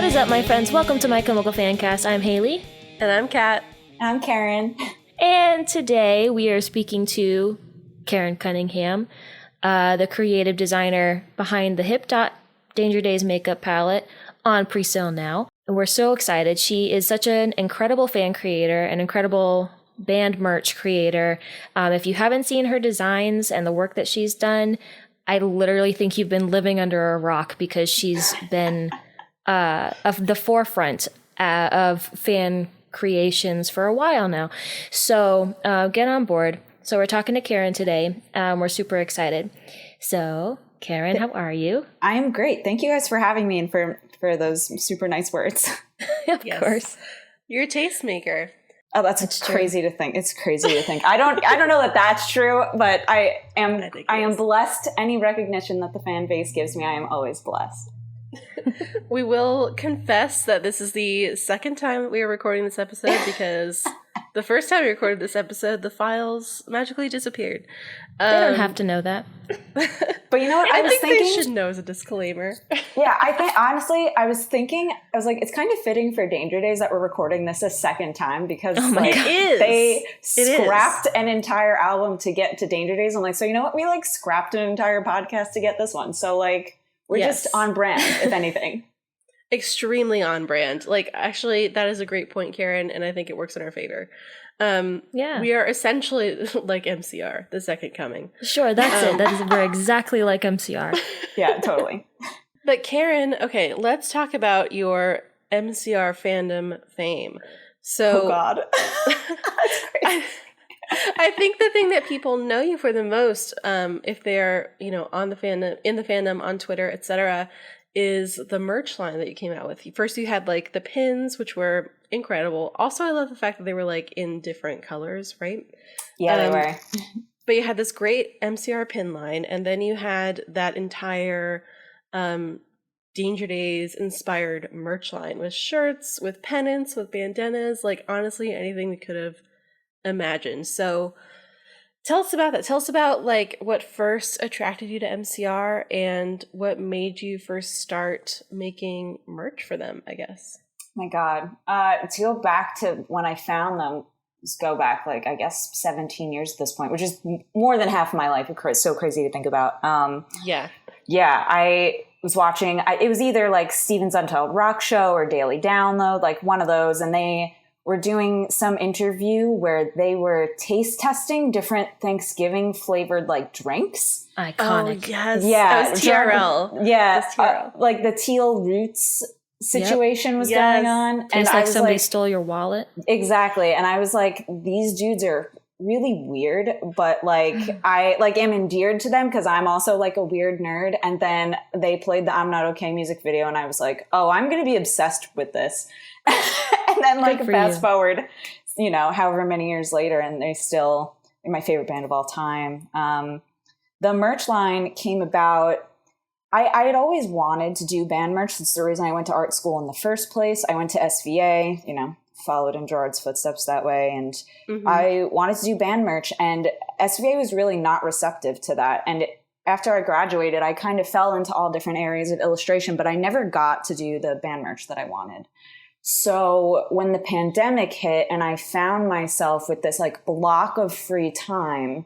is up, my friends? Welcome to My Chemical Fancast. I'm Haley. And I'm Kat. I'm Kerin. And today we are speaking to Kerin Cunningham, the creative designer behind the Hip Dot Danger Days makeup palette on pre-sale now. And we're so excited. She is such an incredible fan creator, an incredible band merch creator. If you haven't seen her designs and the work that she's done, I literally think you've been living under a rock because she's been of the forefront of fan creations for a while now. So get on board. So we're talking to Kerin today. We're super excited. So Kerin, how are you? I am great. Thank you guys for having me and for those super nice words. Of course. You're a tastemaker. Oh, that's crazy to think. It's crazy to think. I don't know that that's true, but I am blessed. Any recognition that the fan base gives me, I am always blessed. We will confess that this is the second time that we are recording this episode because the first time we recorded this episode, the files magically disappeared. They don't have to know that. But you know what? I was thinking they should know as a disclaimer. Yeah, I think honestly, I was like, it's kind of fitting for Danger Days that we're recording this a second time because they scrapped an entire album to get to Danger Days. I'm like, so you know what? We scrapped an entire podcast to get this one. So we're just on brand, if anything. Extremely on brand. Actually, that is a great point, Kerin, and I think it works in our favor. We are essentially like MCR, the second coming. Sure, that's it. We're exactly like MCR. Yeah, totally. But Kerin, okay, let's talk about your MCR fandom fame. So, oh God. That's crazy. I think the thing that people know you for the most, if they're, on the fandom, in the fandom, on Twitter, etc., is the merch line that you came out with. First, you had the pins, which were incredible. Also, I love the fact that they were in different colors, right? Yeah, they were. But you had this great MCR pin line, and then you had that entire Danger Days inspired merch line with shirts, with pennants, with bandanas, honestly, anything we could have imagined. So tell us about that. Tell us about what first attracted you to MCR and what made you first start making merch for them, I guess. My God. To go back to when I found them, just go back I guess 17 years at this point, which is more than half of my life. It's so crazy to think about. Yeah, I was watching, it was either Steven's Untitled Rock Show or Daily Download, one of those, and they were doing some interview where they were taste testing different Thanksgiving flavored drinks. Iconic. Oh, yes. Yeah. That was TRL. Yeah. TRL. The Teal Roots situation was going on. Tastes and like somebody stole your wallet. Exactly. And I was like, these dudes are really weird, but I am endeared to them because I'm also a weird nerd. And then they played the I'm Not Okay music video and I was like, oh, I'm going to be obsessed with this. And then fast forward, however many years later, and they're still my favorite band of all time. The merch line came about. I had always wanted to do band merch. That's the reason I went to art school in the first place. I went to SVA, followed in Gerard's footsteps that way. And I wanted to do band merch. And SVA was really not receptive to that. And after I graduated, I kind of fell into all different areas of illustration, but I never got to do the band merch that I wanted. So when the pandemic hit and I found myself with this block of free time,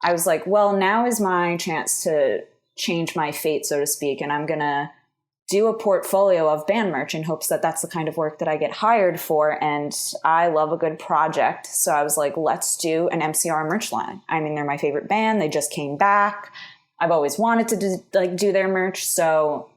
I was like, well, now is my chance to change my fate, so to speak. And I'm going to do a portfolio of band merch in hopes that that's the kind of work that I get hired for. And I love a good project. So I was like, let's do an MCR merch line. I mean, they're my favorite band. They just came back. I've always wanted to do their merch. So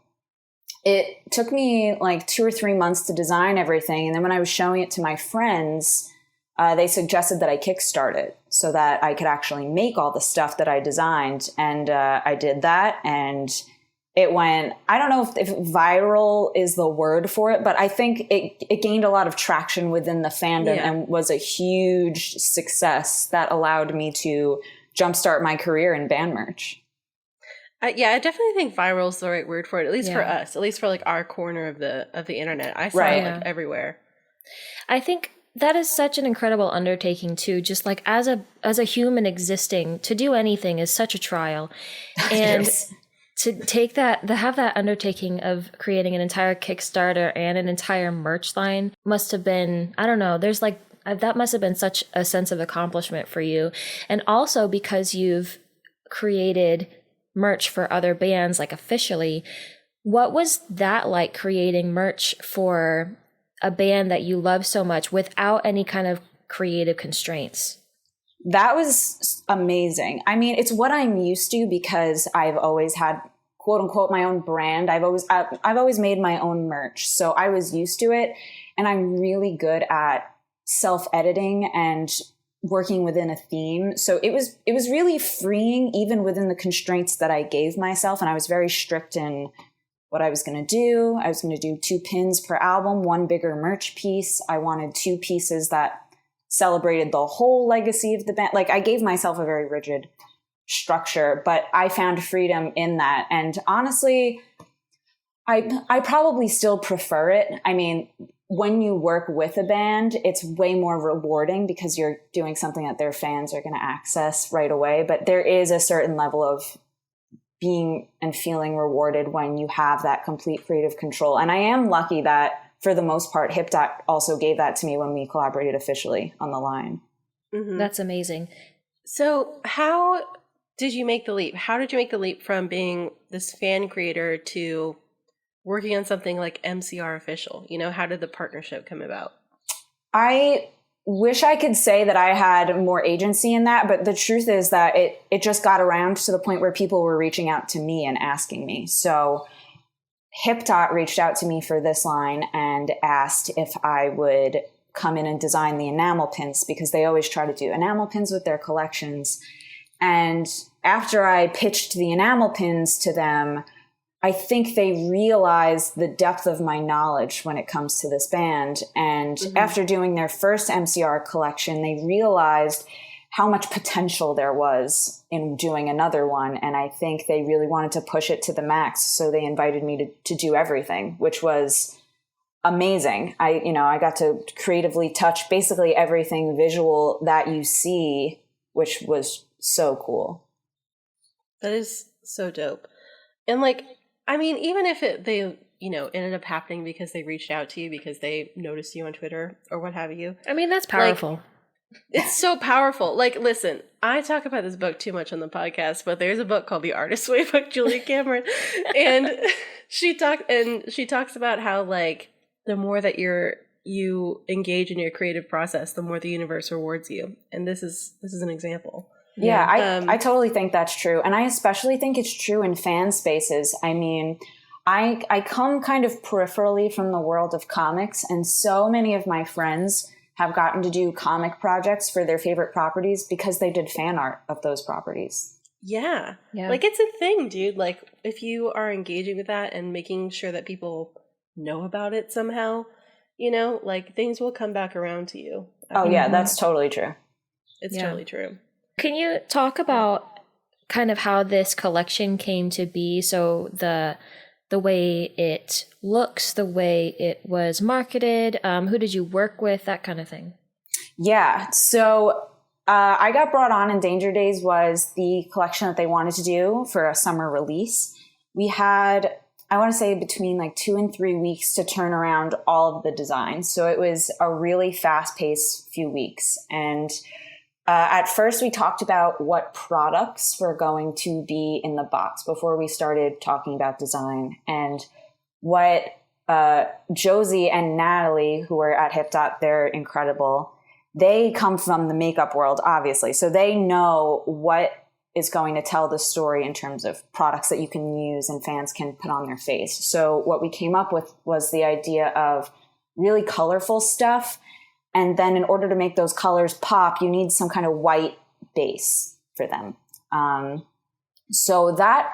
it took me 2 or 3 months to design everything. And then when I was showing it to my friends, they suggested that I kickstart it so that I could actually make all the stuff that I designed. And I did that. And it went, I don't know if viral is the word for it, but I think it gained a lot of traction within the fandom and was a huge success that allowed me to jumpstart my career in band merch. I definitely think viral is the right word for it, at least for us, at least for our corner of the internet. I saw it everywhere. I think that is such an incredible undertaking too. Just as a human existing, to do anything is such a trial. And to take that, to have that undertaking of creating an entire Kickstarter and an entire merch line must have been, I don't know, there's like, that must have been such a sense of accomplishment for you. And also because you've created merch for other bands, like officially, what was that like, creating merch for a band that you love so much without any kind of creative constraints? That was amazing. I mean, it's what I'm used to because I've always had, quote unquote, my own brand. I've always made my own merch. So I was used to it, and I'm really good at self-editing and working within a theme. So it was really freeing, even within the constraints that I gave myself. And I was very strict in what I was going to do. I was going to do 2 pins per album, 1 bigger merch piece. I wanted 2 pieces that celebrated the whole legacy of the band. Like, I gave myself a very rigid structure, but I found freedom in that. And honestly, I probably still prefer it. I mean, when you work with a band, it's way more rewarding because you're doing something that their fans are going to access right away. But there is a certain level of being and feeling rewarded when you have that complete creative control. And I am lucky that, for the most part, HipDot also gave that to me when we collaborated officially on the line. Mm-hmm. That's amazing. So how did you make the leap? How did you make the leap from being this fan creator to working on something like MCR Official? You know, how did the partnership come about? I wish I could say that I had more agency in that, but the truth is that it just got around to the point where people were reaching out to me and asking me. So HipDot reached out to me for this line and asked if I would come in and design the enamel pins, because they always try to do enamel pins with their collections. And after I pitched the enamel pins to them, I think they realized the depth of my knowledge when it comes to this band. And after doing their first MCR collection, they realized how much potential there was in doing another one. And I think they really wanted to push it to the max. So they invited me to do everything, which was amazing. I got to creatively touch basically everything visual that you see, which was so cool. That is so dope. And like, I mean, even if they ended up happening because they reached out to you because they noticed you on Twitter or what have you. I mean, that's powerful. Like, it's so powerful. Like, listen, I talk about this book too much on the podcast, but there's a book called The Artist's Way by Julia Cameron. And she talks about how, like, the more that you engage in your creative process, the more the universe rewards you. And this is an example. Yeah, I totally think that's true. And I especially think it's true in fan spaces. I mean, I come kind of peripherally from the world of comics, and so many of my friends have gotten to do comic projects for their favorite properties because they did fan art of those properties. Yeah. Like, it's a thing, dude. Like, if you are engaging with that and making sure that people know about it somehow, like, things will come back around to you. Oh, yeah, that's totally true. It's totally true. Can you talk about kind of how this collection came to be? So the way it looks, the way it was marketed, who did you work with, that kind of thing? Yeah. So I got brought on, and Danger Days was the collection that they wanted to do for a summer release. We had, I want to say, between like 2 and 3 weeks to turn around all of the designs. So it was a really fast-paced few weeks. And at first, we talked about what products were going to be in the box before we started talking about design. And what Josie and Natalie, who are at HipDot, they're incredible. They come from the makeup world, obviously. So they know what is going to tell the story in terms of products that you can use and fans can put on their face. So what we came up with was the idea of really colorful stuff. And then in order to make those colors pop, you need some kind of white base for them. So that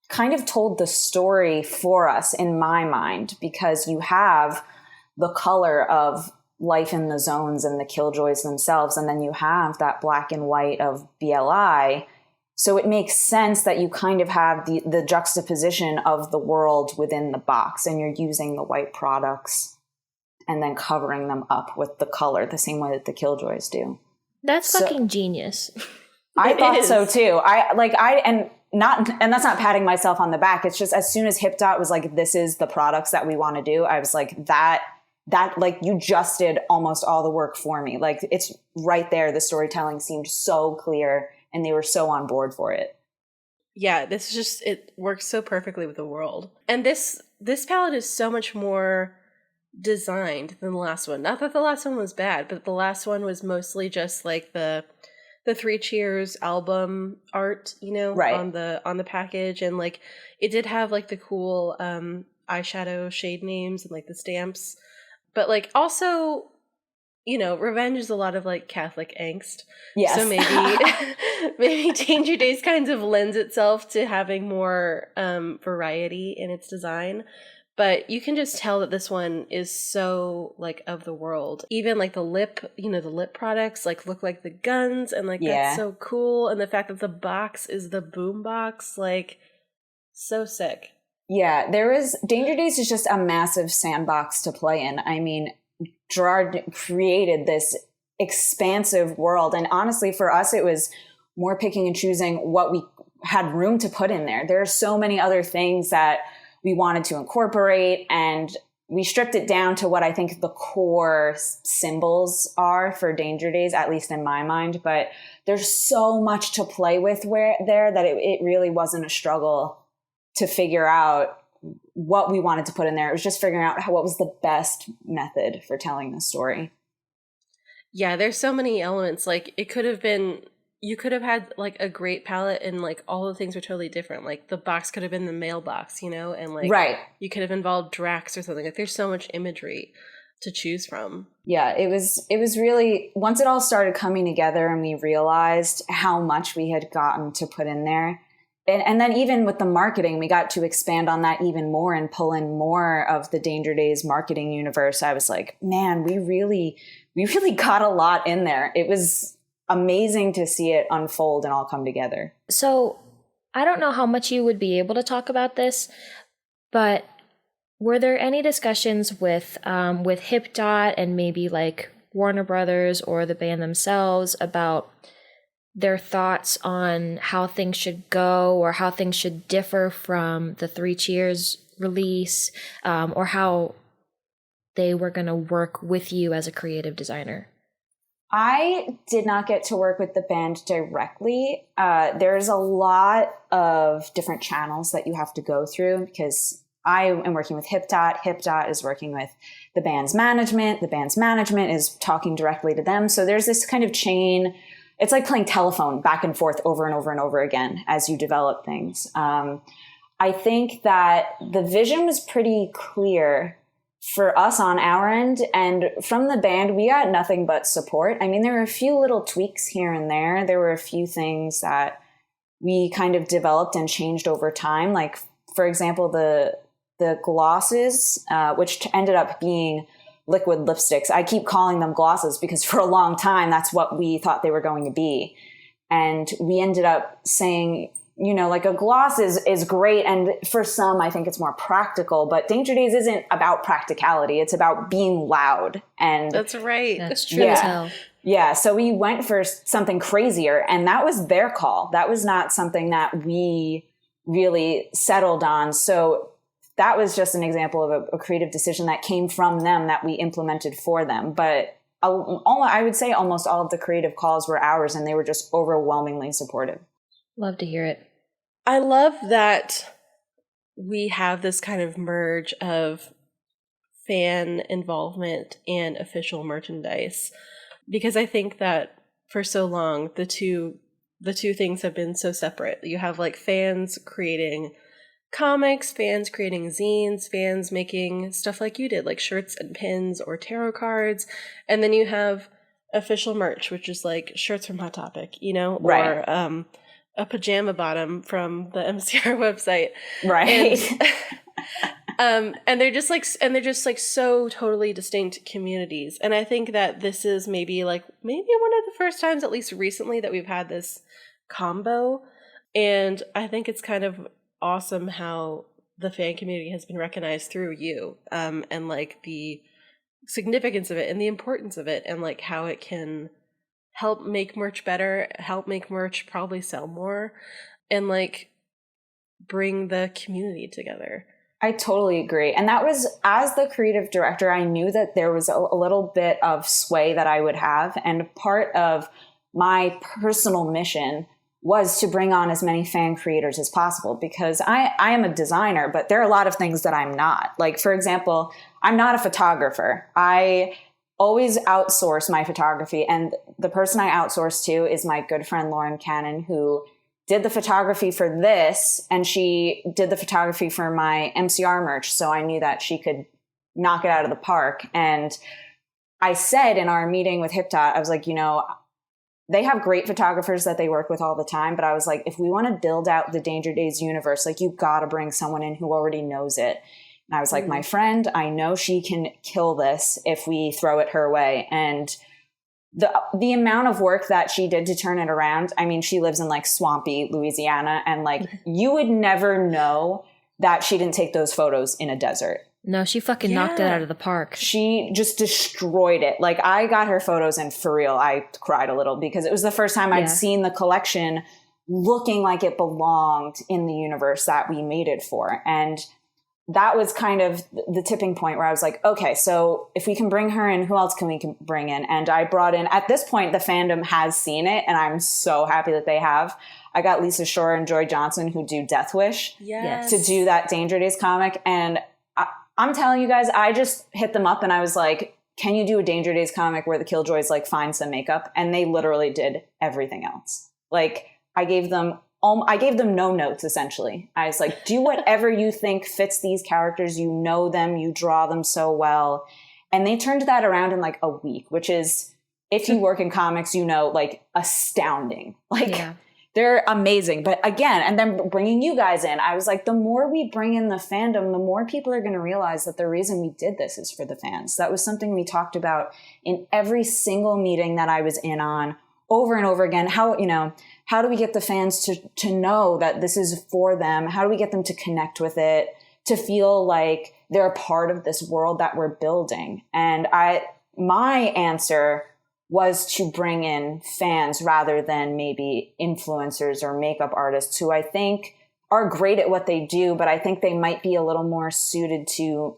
kind of told the story for us in my mind, because you have the color of Life in the Zones and the Killjoys themselves, and then you have that black and white of BLI. So it makes sense that you kind of have the juxtaposition of the world within the box, and you're using the white products and then covering them up with the color the same way that the Killjoys do. That's fucking genius. I thought so too. And and that's not patting myself on the back. It's just as soon as HipDot was like, this is the products that we want to do, I was like, that like you just did almost all the work for me. Like it's right there. The storytelling seemed so clear and they were so on board for it. Yeah, this is just, it works so perfectly with the world. And this palette is so much more designed than the last one. Not that the last one was bad, but the last one was mostly just like the Three Cheers album art, you know, right, on the package, and like it did have like the cool eyeshadow shade names and like the stamps, but like also, you know, Revenge is a lot of like Catholic angst. Yes. So maybe Danger Days kind of lends itself to having more variety in its design. But you can just tell that this one is so like of the world. Even like the lip, you know, the lip products like look like the guns, and like that's so cool. And the fact that the box is the boom box, like so sick. Yeah, Danger Days is just a massive sandbox to play in. I mean, Gerard created this expansive world. And honestly, for us, it was more picking and choosing what we had room to put in there. There are so many other things that we wanted to incorporate, and we stripped it down to what I think the core symbols are for Danger Days, at least in my mind. But there's so much to play with that it really wasn't a struggle to figure out what we wanted to put in there. It was just figuring out what was the best method for telling the story. Yeah, there's so many elements. Like it could have been, you could have had like a great palette and like all the things were totally different. Like the box could have been the mailbox, you know, and like you could have involved Drax or something. Like there's so much imagery to choose from. Yeah, it was really, once it all started coming together and we realized how much we had gotten to put in there. And then even with the marketing, we got to expand on that even more and pull in more of the Danger Days marketing universe. I was like, man, we really got a lot in there. It was amazing to see it unfold and all come together. So I don't know how much you would be able to talk about this, but were there any discussions with HipDot and maybe like Warner Brothers or the band themselves about their thoughts on how things should go or how things should differ from the Three Cheers release, or how they were going to work with you as a creative designer? I did not get to work with the band directly. There's a lot of different channels that you have to go through because I am working with HipDot. HipDot is working with the band's management. The band's management is talking directly to them. So there's this kind of chain. It's like playing telephone back and forth over and over and over again as you develop things. I think that the vision was pretty clear for us on our end, and from the band, we got nothing but support. I mean, there were a few little tweaks here and there. There were a few things that we kind of developed and changed over time. Like, for example, the glosses, which ended up being liquid lipsticks. I keep calling them glosses because for a long time, that's what we thought they were going to be. And we ended up saying, you know, like a gloss is great. And for some, I think it's more practical, but Danger Days isn't about practicality. It's about being loud. And that's right. That's true as hell. Yeah. So we went for something crazier, and that was their call. That was not something that we really settled on. So that was just an example of a creative decision that came from them that we implemented for them. But I would say almost all of the creative calls were ours, and they were just overwhelmingly supportive. Love to hear it. I love that we have this kind of merge of fan involvement and official merchandise, because I think that for so long the two things have been so separate. You have like fans creating comics, fans creating zines, fans making stuff like you did, like shirts and pins or tarot cards, and then you have official merch, which is like shirts from Hot Topic, you know, right. Or a pajama bottom from the MCR website, right? And they're just like so totally distinct communities. And I think that this is maybe one of the first times, at least recently, that we've had this combo. And I think it's kind of awesome how the fan community has been recognized through you, and like the significance of it and the importance of it, and like how it can help make merch better, help make merch probably sell more. And like bring the community together. I totally agree. And that was, as the creative director, I knew that there was a little bit of sway that I would have. And part of my personal mission was to bring on as many fan creators as possible, because I am a designer, but there are a lot of things that I'm not. Like, for example, I'm not a photographer. I always outsource my photography. And the person I outsource to is my good friend, Lauren Cannon, who did the photography for this, and she did the photography for my MCR merch. So I knew that she could knock it out of the park. And I said in our meeting with HipDot, I was like, they have great photographers that they work with all the time. But I was like, if we want to build out the Danger Days universe, like, you got to bring someone in who already knows it. And I was like, my friend, I know she can kill this if we throw it her way. And the amount of work that she did to turn it around, I mean, she lives in like swampy Louisiana, and like you would never know that she didn't take those photos in a desert. No, she fucking knocked it out of the park. She just destroyed it. Like, I got her photos, and for real, I cried a little, because it was the first time I'd seen the collection looking like it belonged in the universe that we made it for. And that was kind of the tipping point where I was like, okay, so if we can bring her in, who else can we bring in? And I brought in, at this point, the fandom has seen it, and I'm so happy that they have. I got Lisa Shore and Joy Johnson, who do Death Wish, to do that Danger Days comic. And I'm telling you guys, I just hit them up and I was like, can you do a Danger Days comic where the Killjoys like find some makeup? And they literally did everything else. Like, I gave them no notes, essentially. I was like, do whatever you think fits these characters. You know them, you draw them so well. And they turned that around in like a week, which is, if you work in comics, like astounding. Like, they're amazing. But again, and then bringing you guys in, I was like, the more we bring in the fandom, the more people are going to realize that the reason we did this is for the fans. That was something we talked about in every single meeting that I was in on, over and over again. How do we get the fans to know that this is for them? How do we get them to connect with it, to feel like they're a part of this world that we're building? And my answer was to bring in fans rather than maybe influencers or makeup artists, who I think are great at what they do, but I think they might be a little more suited to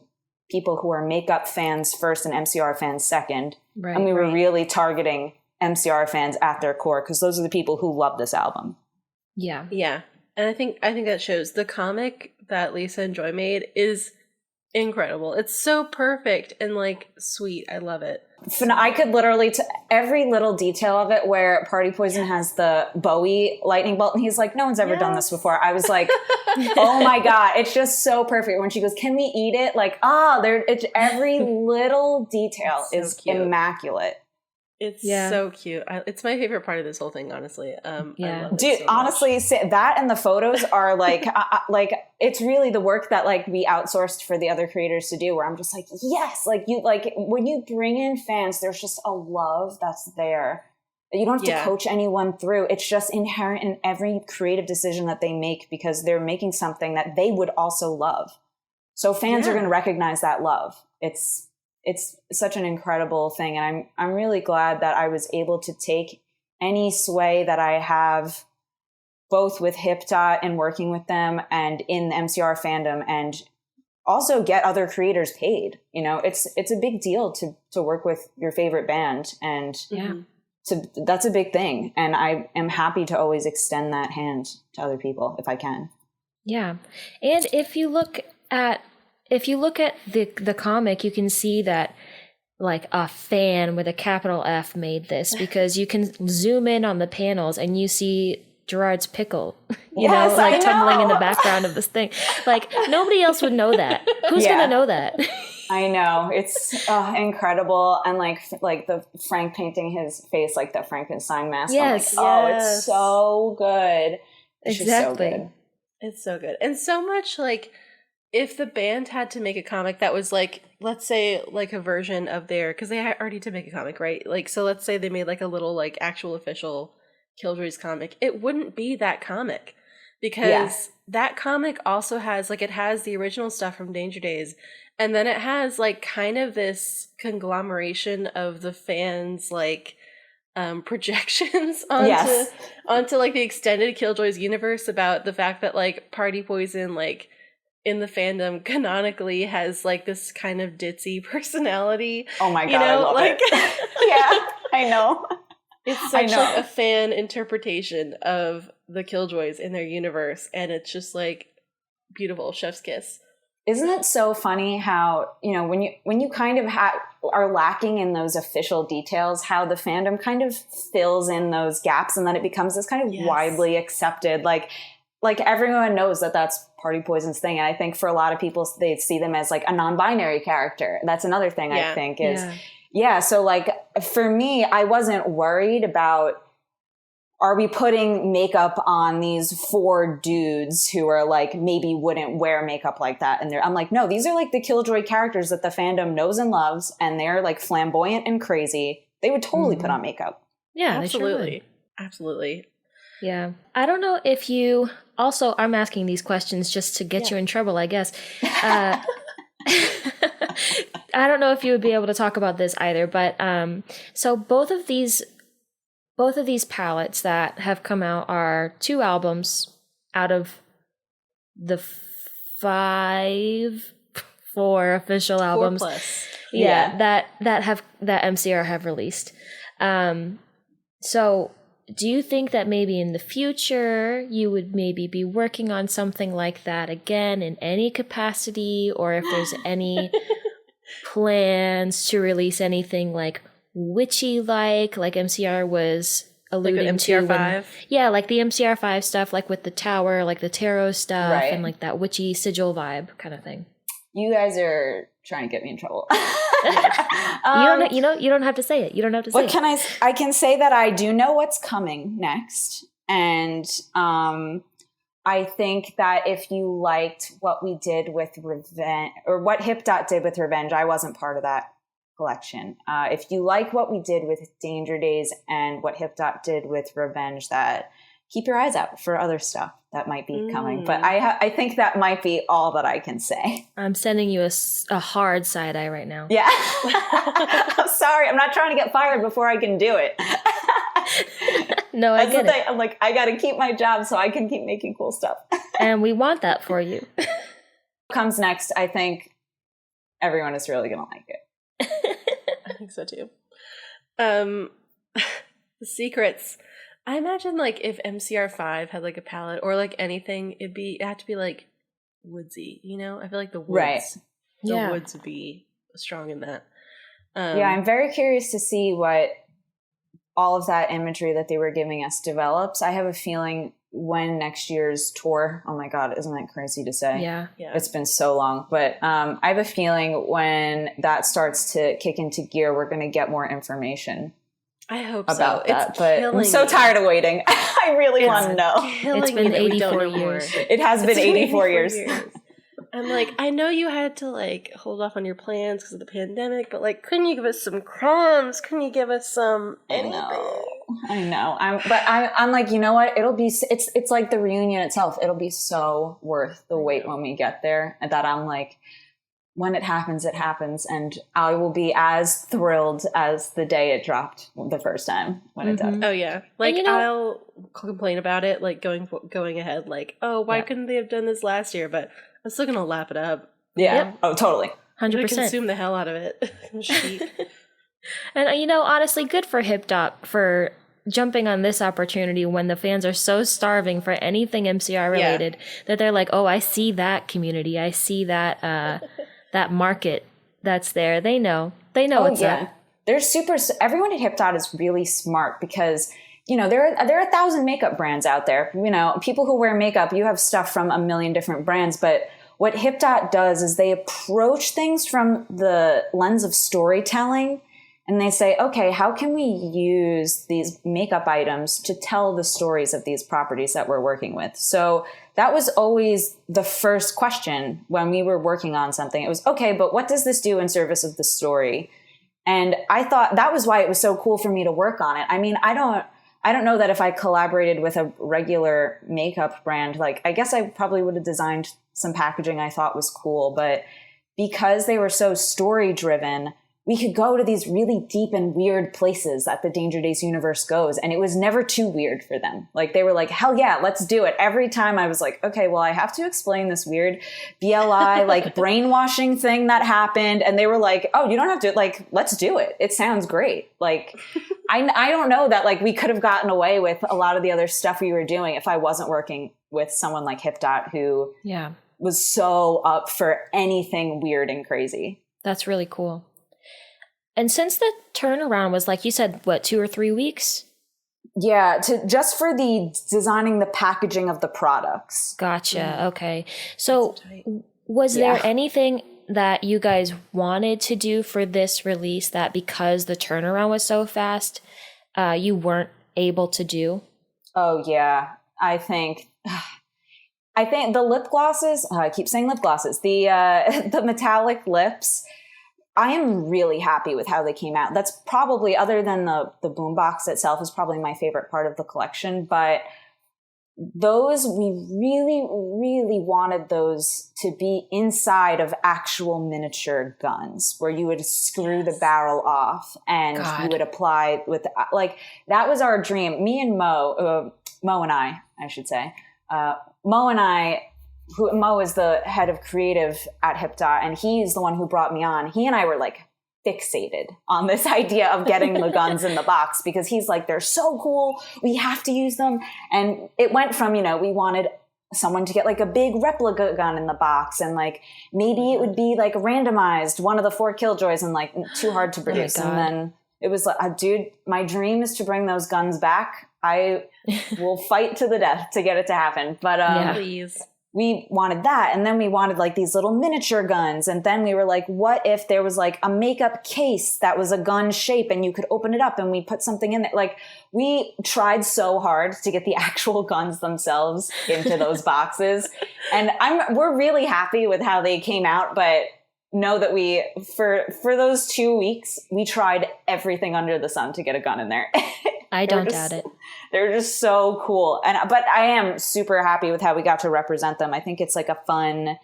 people who are makeup fans first and MCR fans second. Right, and we were really targeting MCR fans at their core, because those are the people who love this album. Yeah. And I think that shows. The comic that Lisa and Joy made is incredible. It's so perfect and like sweet. I love it. I could literally, every little detail of it, where Party Poison has the Bowie lightning bolt, and he's like, no one's ever done this before. I was like, oh my God, it's just so perfect. When she goes, can we eat it? Like, every little detail is cute. Immaculate. It's so cute. It's my favorite part of this whole thing, honestly. I love it. Dude, so honestly, that and the photos are like, it's really the work that like we outsourced for the other creators to do, where I'm just like, yes, like when you bring in fans, there's just a love that's there. You don't have to coach anyone through. It's just inherent in every creative decision that they make, because they're making something that they would also love. So fans are going to recognize that love. It's such an incredible thing. And I'm really glad that I was able to take any sway that I have, both with HipDot and working with them, and in the MCR fandom, and also get other creators paid. It's a big deal to work with your favorite band, and that's a big thing. And I am happy to always extend that hand to other people if I can. Yeah. And if you look at the comic, you can see that like a fan with a capital F made this, because you can zoom in on the panels and you see Gerard's pickle, tumbling in the background of this thing. Like, nobody else would know that. Who's going to know that? I know. It's incredible. And like the Frank painting his face like the Frankenstein mask. Yes. It's so good. It's exactly. So good. It's so good. And so much like, if the band had to make a comic that was like, let's say like a version of because they already did make a comic, right? Like, so let's say they made like a little like actual official Killjoys comic. It wouldn't be that comic, because that comic also has it has the original stuff from Danger Days. And then it has like kind of this conglomeration of the fans, like projections onto like the extended Killjoys universe about the fact that like Party Poison like in the fandom canonically has like this kind of ditzy personality. Oh my God, I love it. Yeah, I know. It's such like a fan interpretation of the Killjoys in their universe, and it's just like beautiful, chef's kiss. Isn't it so funny how, you know, when you kind of are lacking in those official details, how the fandom kind of fills in those gaps, and then it becomes this kind of widely accepted, like everyone knows that that's Party Poison's thing. And I think for a lot of people, they see them as like a non-binary character. That's another thing I think is, so like for me, I wasn't worried about, are we putting makeup on these 4 dudes who are like, maybe wouldn't wear makeup like that? And I'm like, no, these are like the Killjoy characters that the fandom knows and loves. And they're like flamboyant and crazy. They would totally put on makeup. Yeah, absolutely. They sure would. Absolutely. Yeah. I don't know if you also, I'm asking these questions just to get you in trouble, I guess. I don't know if you would be able to talk about this either, but so both of these palettes that have come out are 2 albums out of the 4 official albums. 4 plus. Yeah, that MCR have released. So do you think that maybe in the future you would maybe be working on something like that again in any capacity, or if there's any plans to release anything like witchy like MCR was alluding like to? MCR5? Like the MCR5 stuff, like with the tower, like the tarot stuff, and like that witchy sigil vibe kind of thing. You guys are trying to get me in trouble. You don't have to say it. You don't have to say it. I can say that I do know what's coming next. And I think that if you liked what we did with Revenge, or what Hip Dot did with Revenge, I wasn't part of that collection. If you like what we did with Danger Days and what Hip Dot did with Revenge, that keep your eyes out for other stuff that might be coming. But I think that might be all that I can say. I'm sending you a hard side eye right now. Yeah. I'm sorry. I'm not trying to get fired before I can do it. No, I get it. I'm like, I got to keep my job so I can keep making cool stuff. And we want that for you. Comes next, I think everyone is really going to like it. I think so too. The secrets. I imagine like if MCR5 had like a palette or like anything, it had to be like woodsy, you know? I feel like the woods, woods would be strong in that. I'm very curious to see what all of that imagery that they were giving us develops. I have a feeling when next year's tour, oh my God, isn't that crazy to say? Yeah. It's been so long. But I have a feeling when that starts to kick into gear, we're going to get more information. I hope about so. that, but I'm so tired of waiting. I really want to know. It's been 84 years. It has been 84 years. I'm like, I know you had to like hold off on your plans because of the pandemic, but like, couldn't you give us some crumbs? Couldn't you give us some anything? I know. I'm like, you know what? It'll be. It's like the reunion itself. It'll be so worth the wait when we get there. And that I'm like, when it happens, and I will be as thrilled as the day it dropped the first time when it does. Oh yeah, like I'll complain about it, like going ahead, like, oh, why couldn't they have done this last year? But I'm still gonna lap it up. Yeah. Yep. Oh, totally. 100%. Consume the hell out of it. And honestly, good for Hip Dot for jumping on this opportunity when the fans are so starving for anything MCR related that they're like, oh, I see that community, I see that that market that's there. They know what's up. They're everyone at Hip Dot is really smart because, there are 1,000 makeup brands out there. People who wear makeup, you have stuff from a million different brands, but what Hip Dot does is they approach things from the lens of storytelling, and they say, okay, how can we use these makeup items to tell the stories of these properties that we're working with? So that was always the first question when we were working on something. It was, okay, but what does this do in service of the story? And I thought that was why it was so cool for me to work on it. I mean, I don't know that if I collaborated with a regular makeup brand, like I guess I probably would have designed some packaging I thought was cool, but because they were so story driven, we could go to these really deep and weird places that the Danger Days universe goes. And it was never too weird for them. Like, they were like, hell yeah, let's do it. Every time I was like, okay, well, I have to explain this weird BLI, like, brainwashing thing that happened. And they were like, oh, you don't have to, like, let's do it. It sounds great. Like, I don't know that, like, we could have gotten away with a lot of the other stuff we were doing if I wasn't working with someone like HipDot, who was so up for anything weird and crazy. That's really cool. And since the turnaround was, like you said, what, 2 or 3 weeks? Yeah, just for the designing the packaging of the products. Gotcha. Okay. So was there anything that you guys wanted to do for this release that because the turnaround was so fast, you weren't able to do? Oh, yeah. I think the lip glosses, I keep saying lip glosses, the metallic lips, I am really happy with how they came out. That's probably, other than the boombox itself, is probably my favorite part of the collection. But those, we really, really wanted those to be inside of actual miniature guns, where you would screw the barrel off and you would apply with, like, that was our dream. Me and Mo and I should say, Mo and I, Mo is the head of creative at HipDot, and he's the one who brought me on. He and I were like fixated on this idea of getting the guns in the box, because he's like, they're so cool, we have to use them. And it went from, you know, we wanted someone to get like a big replica gun in the box, and like maybe it would be like randomized, one of the 4 Killjoys, and like too hard to produce. And then it was like, dude, my dream is to bring those guns back. I will fight to the death to get it to happen. But please. We wanted that. And then we wanted like these little miniature guns. And then we were like, what if there was like a makeup case that was a gun shape and you could open it up and we put something in there? Like, we tried so hard to get the actual guns themselves into those boxes. And we're really happy with how they came out, but know that we, for those 2 weeks, we tried everything under the sun to get a gun in there. I don't doubt it. They're just so cool. But I am super happy with how we got to represent them. I think it's like a fun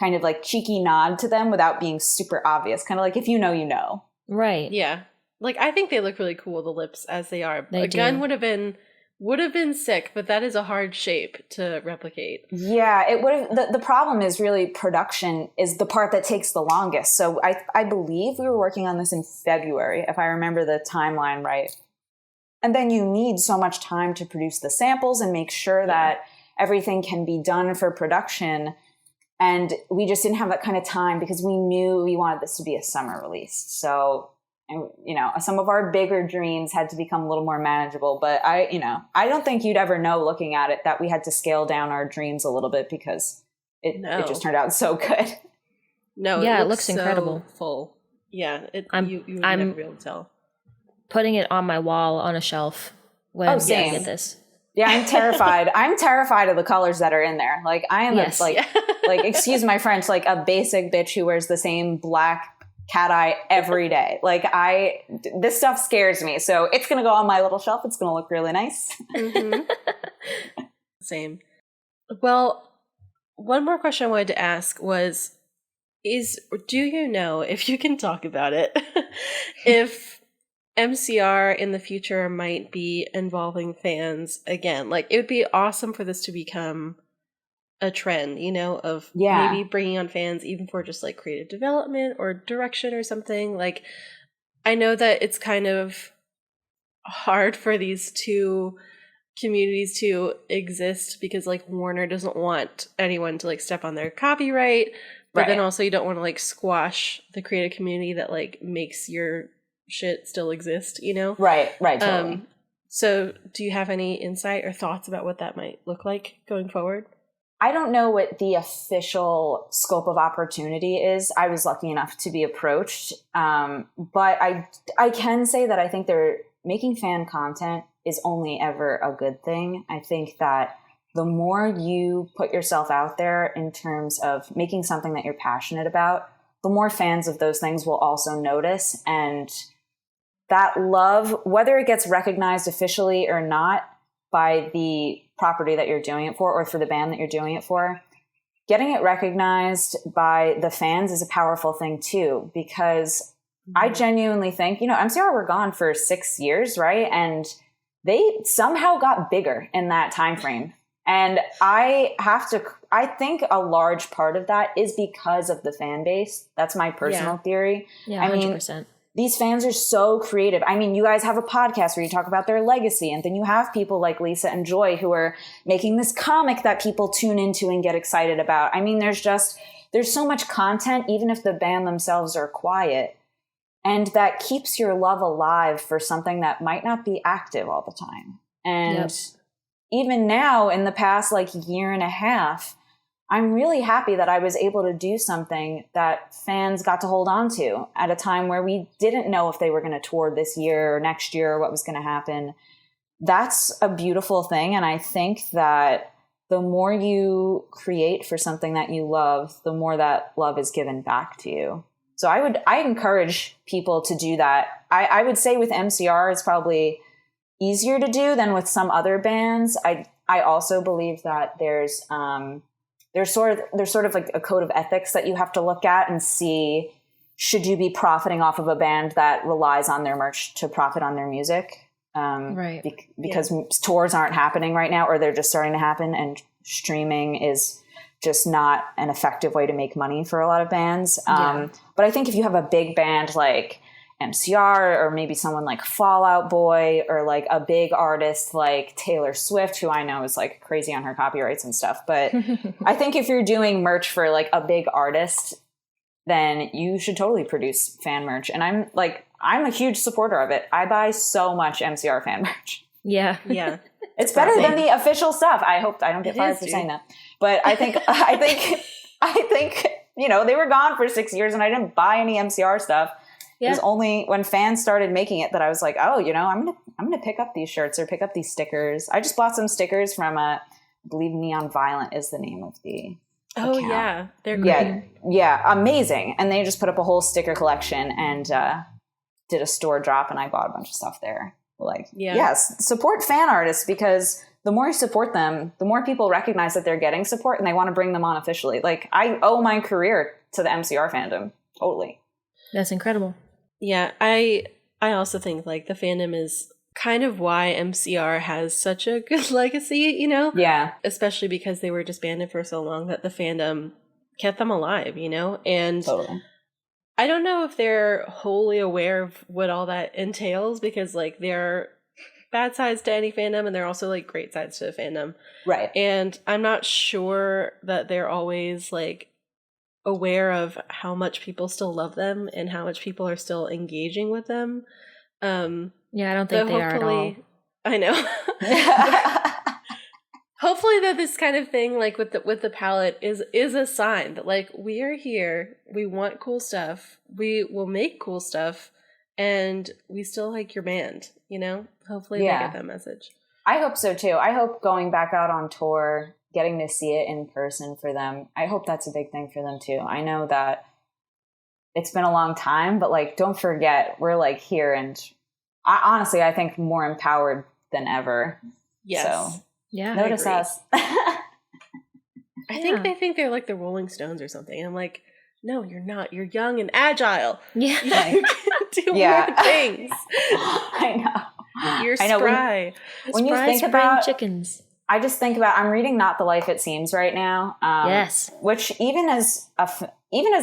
kind of like cheeky nod to them without being super obvious. Kind of like, if you know, you know. Right. Yeah. Like, I think they look really cool, the lips, as they are. They do. Gun would have been sick, but that is a hard shape to replicate. Yeah, it would have. The problem is really production is the part that takes the longest. So I believe we were working on this in February, if I remember the timeline right. And then you need so much time to produce the samples and make sure that everything can be done for production. And we just didn't have that kind of time, because we knew we wanted this to be a summer release. So, you know, some of our bigger dreams had to become a little more manageable. But I don't think you'd ever know looking at it that we had to scale down our dreams a little bit, because it just turned out so good. No, it looks incredible. Full. Yeah, you would I'm never be able to tell. Putting it on my wall on a shelf when I get this. Yeah, I'm terrified. I'm terrified of the colors that are in there. Like, I am like, excuse my French, like a basic bitch who wears the same black cat eye every day. Like, this stuff scares me. So it's going to go on my little shelf. It's going to look really nice. Mm-hmm. Same. Well, one more question I wanted to ask was, do you know, if you can talk about it, if MCR in the future might be involving fans again? Like, it would be awesome for this to become a trend, you know, of maybe bringing on fans, even for just like creative development or direction or something. Like, I know that it's kind of hard for these two communities to exist, because like Warner doesn't want anyone to like step on their copyright, but then also you don't want to like squash the creative community that like makes your shit still exist, you know? Right, totally. So do you have any insight or thoughts about what that might look like going forward? I don't know what the official scope of opportunity is. I was lucky enough to be approached. But I can say that I think making fan content is only ever a good thing. I think that the more you put yourself out there in terms of making something that you're passionate about, the more fans of those things will also notice. And that love, whether it gets recognized officially or not by the property that you're doing it for, or for the band that you're doing it for, getting it recognized by the fans is a powerful thing too, because I genuinely think, MCR were gone for 6 years, right? And they somehow got bigger in that time frame. And I think a large part of that is because of the fan base. That's my personal theory. Yeah, 100%. These fans are so creative. I mean, you guys have a podcast where you talk about their legacy, and then you have people like Lisa and Joy who are making this comic that people tune into and get excited about. I mean, there's so much content, even if the band themselves are quiet. And that keeps your love alive for something that might not be active all the time. And even now, in the past year and a half, I'm really happy that I was able to do something that fans got to hold on to at a time where we didn't know if they were going to tour this year or next year or what was going to happen. That's a beautiful thing. And I think that the more you create for something that you love, the more that love is given back to you. So I encourage people to do that. I would say with MCR, it's probably easier to do than with some other bands. I also believe that there's sort of like a code of ethics that you have to look at and see, should you be profiting off of a band that relies on their merch to profit on their music? Right. Because tours aren't happening right now, or they're just starting to happen, and streaming is just not an effective way to make money for a lot of bands. But I think if you have a big band like MCR, or maybe someone like Fall Out Boy, or like a big artist like Taylor Swift, who I know is like crazy on her copyrights and stuff. But I think if you're doing merch for like a big artist, then you should totally produce fan merch. And I'm a huge supporter of it. I buy so much MCR fan merch. Yeah. Yeah. It's better than the official stuff. I hope I don't get fired for saying that. But I think they were gone for 6 years and I didn't buy any MCR stuff. Yeah. It was only when fans started making it that I was like, oh, I'm gonna pick up these shirts or pick up these stickers. I just bought some stickers from I believe Neon Violent is the name of the account. Yeah, they're great. Yeah, amazing. And they just put up a whole sticker collection and did a store drop, and I bought a bunch of stuff there. Yes, support fan artists, because the more you support them, the more people recognize that they're getting support and they want to bring them on officially. Like, I owe my career to the MCR fandom. Totally. That's incredible. Yeah, I also think like the fandom is kind of why MCR has such a good legacy, Yeah. Especially because they were disbanded for so long that the fandom kept them alive, And totally. I don't know if they're wholly aware of what all that entails, because like there are bad sides to any fandom and there are also like great sides to the fandom. Right. And I'm not sure that they're always like aware of how much people still love them and how much people are still engaging with them. Yeah, I don't think they are at all. I know. Hopefully that this kind of thing, like with the palette, is a sign that like we are here, we want cool stuff, we will make cool stuff, and we still like your band, Hopefully they get that message. I hope so too. I hope going back out on tour, getting to see it in person for them, I hope that's a big thing for them too. I know that it's been a long time, but like, don't forget, we're like here, and honestly, I think more empowered than ever. Yes. So yeah, notice us. I think they think they're like the Rolling Stones or something. And I'm like, no, you're not. You're young and agile. Yeah. You can do more things. I know. You're spry. When you think about chickens. I just think about, I'm reading Not the Life It Seems right now. Yes. Which even as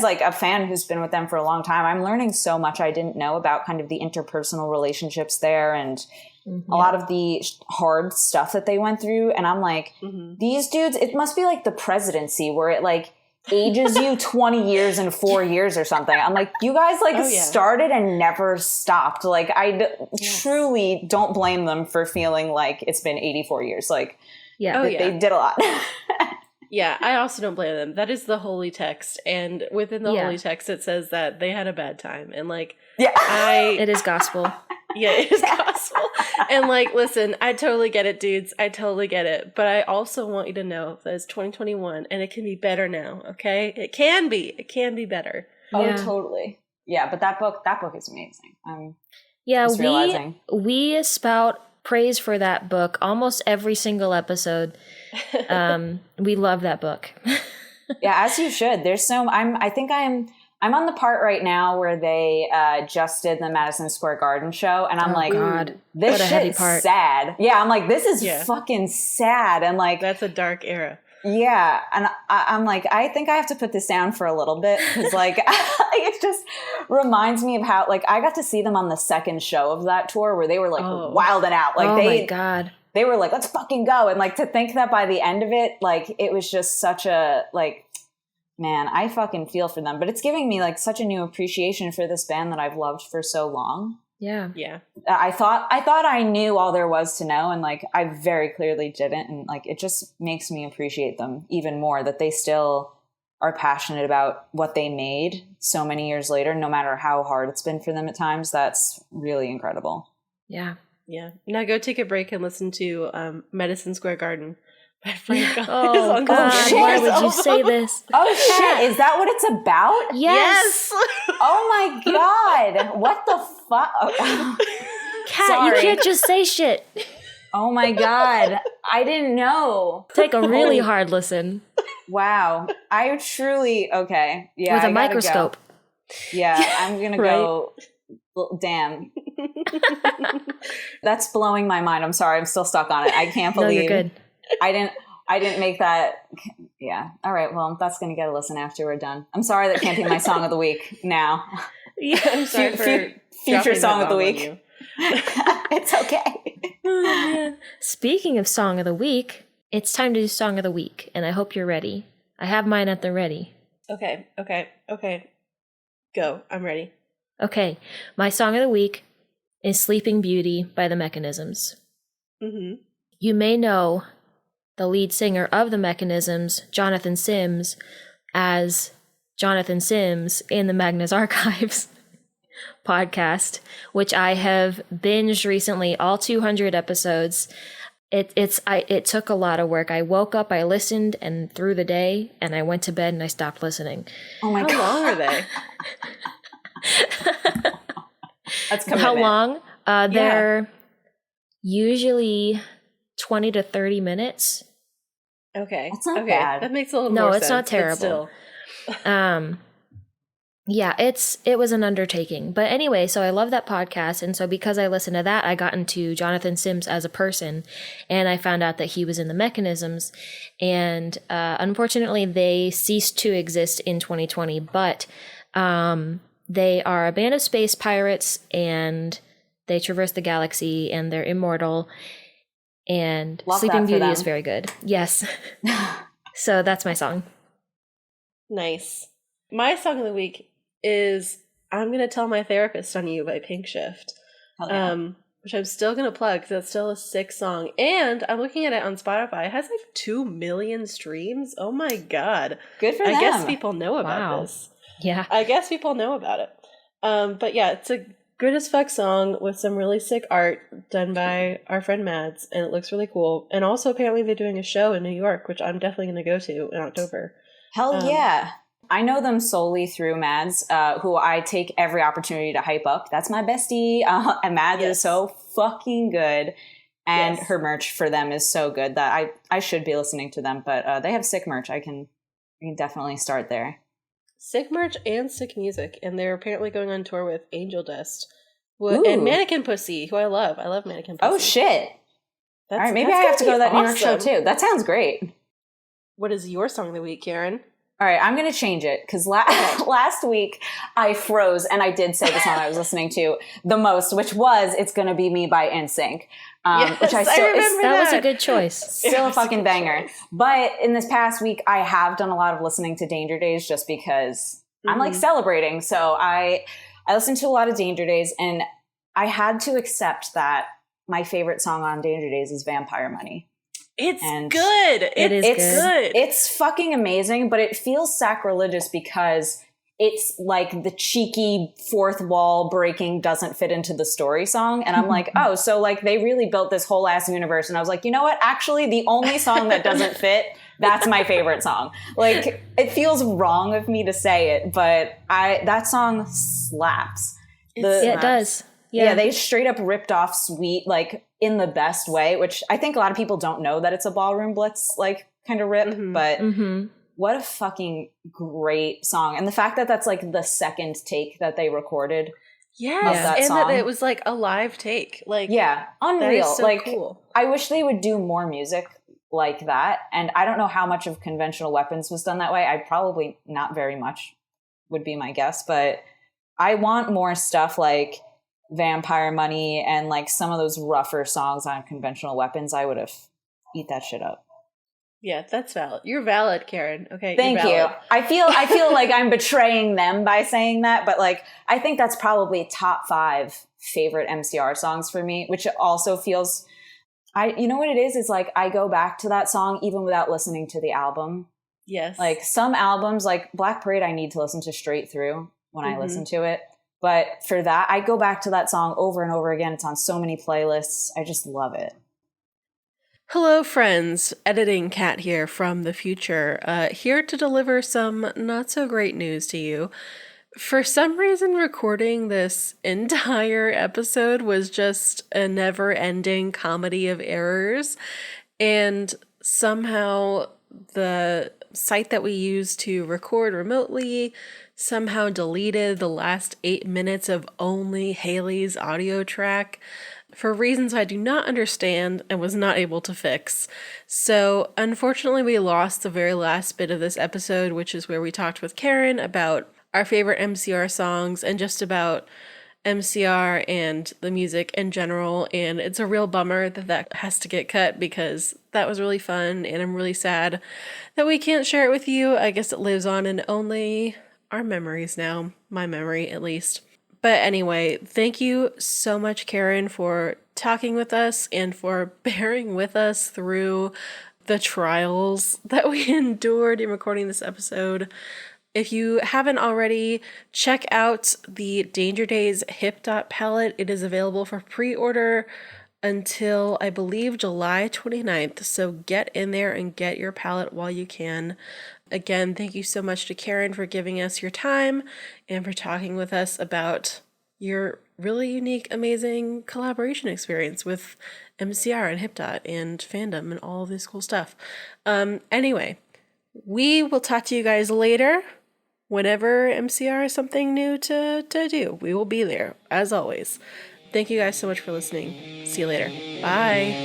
like a fan who's been with them for a long time, I'm learning so much I didn't know about kind of the interpersonal relationships there and a lot of the hard stuff that they went through. And I'm like, these dudes, it must be like the presidency where it like ages you 20 years and 4 years or something. I'm like, you guys started and never stopped. Like, I truly don't blame them for feeling like it's been 84 years. Like, they did a lot. Yeah, I also don't blame them. That is the holy text. And within the holy text, it says that they had a bad time. And like, it is gospel. Yeah, it is gospel. And like, listen, I totally get it, dudes. I totally get it. But I also want you to know that it's 2021 and it can be better now, okay? It can be. It can be better. Oh, totally. Yeah, but that book is amazing. We spout praise for that book almost every single episode. We love that book. Yeah, as you should. There's I think I'm I'm on the part right now where they just did the Madison Square Garden show, and I'm like, God, this what a heavy shit's part. sad. Yeah, I'm like, this is fucking sad, and like That's a dark era. Yeah, and I'm like, I think I have to put this down for a little bit because like it just reminds me of how like I got to see them on the second show of that tour where they were like wilding out, like my God. They were like, let's fucking go, and like to think that by the end of it, like it was just such a like. Man, I fucking feel for them, but it's giving me like such a new appreciation for this band that I've loved for so long. Yeah. Yeah. I thought I knew all there was to know, and like I very clearly didn't, and like it just makes me appreciate them even more that they still are passionate about what they made so many years later, no matter how hard it's been for them at times. That's really incredible. Yeah. Yeah. Now go take a break and listen to Madison Square Garden by Frank Oz Oh, on God. the Why Beatles would you say this? Oh shit, is that what it's about? Yes. Oh my God. What the fuck? Kat, Sorry. you can't just say shit. Oh my God. I didn't know. Take a really hard listen. Wow. I truly, okay. Yeah. With I a gotta microscope. Go. Yeah, I'm going to go. Damn. That's blowing my mind. I'm sorry. I'm still stuck on it. I can't No, believe you're good. I didn't make that. Yeah. All right. Well, that's going to get a listen after we're done. I'm sorry that can't be my song of the week now. Yeah, I'm sorry for future song of the dropping that bomb on week. you. It's okay. Oh, man. Speaking of song of the week, it's time to do song of the week, and I hope you're ready. I have mine at the ready. Okay. Go. I'm ready. Okay, my song of the week is Sleeping Beauty by The Mechanisms. Mm-hmm. You may know the lead singer of The Mechanisms, Jonathan Sims, as Jonathan Sims in the Magnus Archives podcast, which I have binged recently, all 200 episodes. It took a lot of work. I woke up, I listened, and through the day, and I went to bed and I stopped listening. Oh my God. How long are they? That's commitment. How long? They're usually 20 to 30 minutes. Okay. That's not okay. bad. That makes a little No, more sense. it's not but terrible. still. Yeah, it was an undertaking. But anyway, so I love that podcast. And so because I listened to that, I got into Jonathan Sims as a person. And I found out that he was in the Mechanisms. And unfortunately, they ceased to exist in 2020. But they are a band of space pirates, and they traverse the galaxy, and they're immortal. And Love Sleeping that for Beauty them. is very good. Yes. So that's my song. Nice. My song of the week is I'm Gonna Tell My Therapist on You by Pink Shift. Hell yeah. Which I'm still going to plug because it's still a sick song. And I'm looking at it on Spotify. It has like 2 million streams. Oh my God. Good for I them. guess people know about Wow. this. Yeah. I guess people know about it. But yeah, it's a good as fuck song with some really sick art done by our friend Mads. And it looks really cool. And also apparently they're doing a show in New York, which I'm definitely going to go to in October. Hell yeah. I know them solely through Mads, who I take every opportunity to hype up. That's my bestie. And Mads is so fucking good. And her merch for them is so good that I should be listening to them. But they have sick merch. I can definitely start there. Sick merch and sick music. And they're apparently going on tour with Angel Dust. And Mannequin Pussy, who I love. I love Mannequin Pussy. Oh, shit. All right, maybe I have to go to that New York show, too. That sounds great. What is your song of the week, Kerin? All right, I'm going to change it because last week I froze and I did say the song I was listening to the most, which was "It's Gonna Be Me" by NSYNC, which I still remember that was a good choice. Still a fucking banger. But in this past week, I have done a lot of listening to Danger Days just because I'm like celebrating. So I listened to a lot of Danger Days, and I had to accept that my favorite song on Danger Days is "Vampire Money." It's good. It's good. It's fucking amazing, but it feels sacrilegious because it's like the cheeky fourth wall breaking doesn't fit into the story song. And I'm like, oh, so like they really built this whole ass universe. And I was like, you know what? Actually, the only song that doesn't fit, that's my favorite song. Like, it feels wrong of me to say it, but that song slaps. It does. Yeah, they straight up ripped off Sweet, like, in the best way, which I think a lot of people don't know that it's a Ballroom Blitz, like, kind of rip, but what a fucking great song. And the fact that that's like the second take that they recorded. Yes, that and song. that it was like a live take. Like, yeah, unreal. that is so like, cool. I wish they would do more music like that. And I don't know how much of Conventional Weapons was done that way. I probably not very much would be my guess, but I want more stuff like Vampire Money and like some of those rougher songs on Conventional Weapons. I would have eat that shit up. Yeah, that's valid. You're valid, Kerin. Okay, Thank you're you. valid. I feel like I'm betraying them by saying that, but like I think that's probably top 5 favorite MCR songs for me, which also feels you know what it is? It's like I go back to that song even without listening to the album. Yes. Like some albums, like Black Parade, I need to listen to straight through when I listen to it. But for that, I go back to that song over and over again. It's on so many playlists. I just love it. Hello, friends. Editing Kat here from the future, here to deliver some not so great news to you. For some reason, recording this entire episode was just a never-ending comedy of errors, and somehow the site that we use to record remotely somehow deleted the last 8 minutes of only Haley's audio track for reasons I do not understand and was not able to fix. So unfortunately, we lost the very last bit of this episode, which is where we talked with Kerin about our favorite MCR songs and just about MCR and the music in general. And it's a real bummer that that has to get cut because that was really fun, and I'm really sad that we can't share it with you. I guess it lives on in only our memories now, my memory at least. But anyway, thank you so much, Kerin, for talking with us and for bearing with us through the trials that we endured in recording this episode. If you haven't already, check out the Danger Days Hip Dot palette. It is available for pre-order until, I believe, July 29th. So get in there and get your palette while you can. Again, thank you so much to Kerin for giving us your time and for talking with us about your really unique, amazing collaboration experience with MCR and HipDot and fandom and all of this cool stuff. Anyway, we will talk to you guys later. Whenever MCR has something new to do, we will be there, as always. Thank you guys so much for listening. See you later. Bye.